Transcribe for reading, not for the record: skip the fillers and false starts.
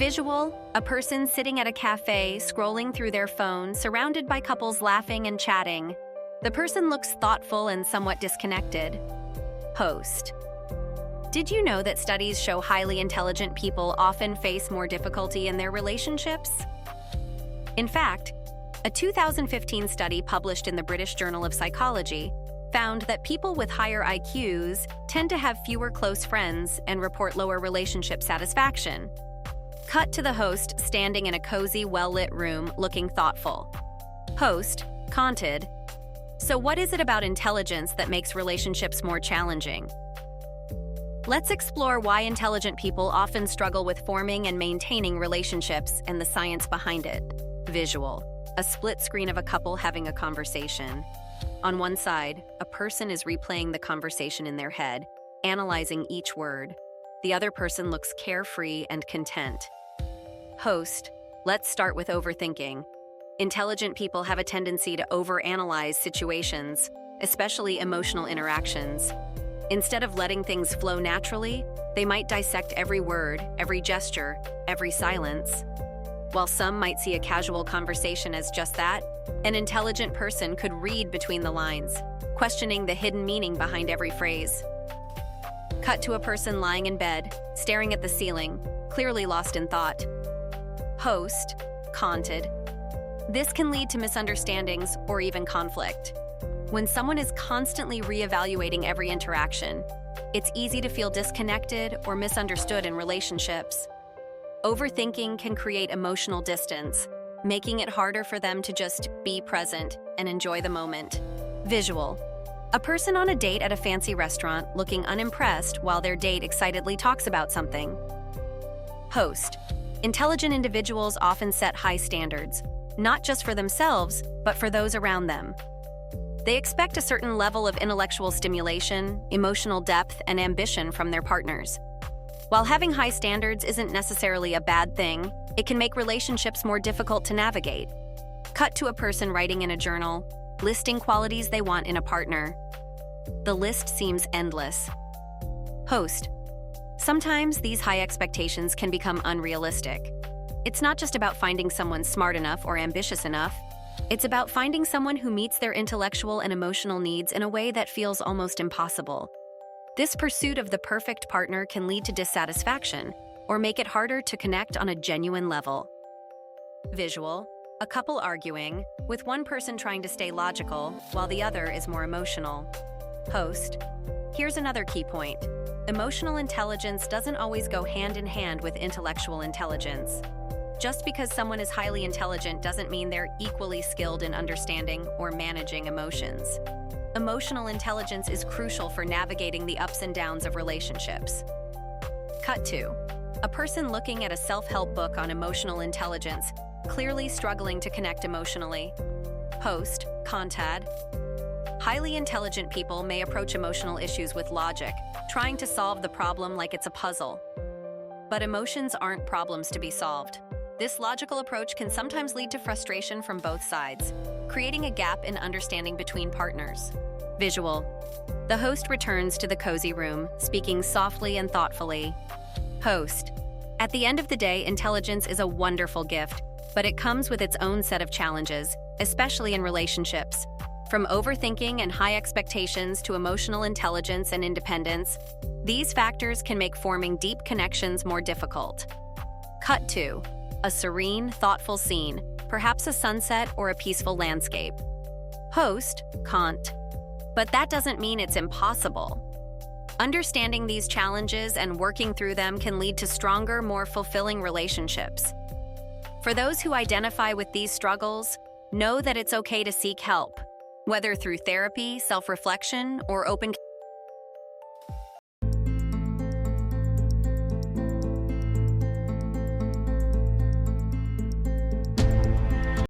Visual, a person sitting at a cafe, scrolling through their phone, surrounded by couples laughing and chatting. The person looks thoughtful and somewhat disconnected. Host. Did you know that studies show highly intelligent people often face more difficulty in their relationships? In fact, a 2015 study published in the British Journal of Psychology found that people with higher IQs tend to have fewer close friends and report lower relationship satisfaction. Cut to the host standing in a cozy, well-lit room looking thoughtful. Host, conted. So what is it about intelligence that makes relationships more challenging? Let's explore why intelligent people often struggle with forming and maintaining relationships and the science behind it. Visual. A split screen of a couple having a conversation. On one side, a person is replaying the conversation in their head, analyzing each word. The other person looks carefree and content. Host. Let's start with overthinking. Intelligent people have a tendency to overanalyze situations, especially emotional interactions. Instead of letting things flow naturally, they might dissect every word, every gesture, every silence. While some might see a casual conversation as just that, an intelligent person could read between the lines, questioning the hidden meaning behind every phrase. Cut to a person lying in bed, staring at the ceiling, clearly lost in thought. Host, conted. This can lead to misunderstandings or even conflict. When someone is constantly reevaluating every interaction, it's easy to feel disconnected or misunderstood in relationships. Overthinking can create emotional distance, making it harder for them to just be present and enjoy the moment. Visual. A person on a date at a fancy restaurant looking unimpressed while their date excitedly talks about something. Host. Intelligent individuals often set high standards, not just for themselves, but for those around them. They expect a certain level of intellectual stimulation, emotional depth, and ambition from their partners. While having high standards isn't necessarily a bad thing, it can make relationships more difficult to navigate. Cut to a person writing in a journal, listing qualities they want in a partner. The list seems endless. Host. Sometimes these high expectations can become unrealistic. It's not just about finding someone smart enough or ambitious enough. It's about finding someone who meets their intellectual and emotional needs in a way that feels almost impossible. This pursuit of the perfect partner can lead to dissatisfaction or make it harder to connect on a genuine level. Visual. A couple arguing, with one person trying to stay logical while the other is more emotional. Host. Here's another key point. Emotional intelligence doesn't always go hand in hand with intellectual intelligence. Just because someone is highly intelligent doesn't mean they're equally skilled in understanding or managing emotions. Emotional intelligence is crucial for navigating the ups and downs of relationships. Cut to a person looking at a self-help book on emotional intelligence, clearly struggling to connect emotionally. Host, contad. Highly intelligent people may approach emotional issues with logic, trying to solve the problem like it's a puzzle. But emotions aren't problems to be solved. This logical approach can sometimes lead to frustration from both sides, creating a gap in understanding between partners. Visual. The host returns to the cozy room, speaking softly and thoughtfully. Host. At the end of the day, intelligence is a wonderful gift, but it comes with its own set of challenges, especially in relationships. From overthinking and high expectations to emotional intelligence and independence, these factors can make forming deep connections more difficult. Cut to a serene, thoughtful scene, perhaps a sunset or a peaceful landscape. Host, Kant. But that doesn't mean it's impossible. Understanding these challenges and working through them can lead to stronger, more fulfilling relationships. For those who identify with these struggles, know that it's okay to seek help, whether through therapy, self-reflection, or open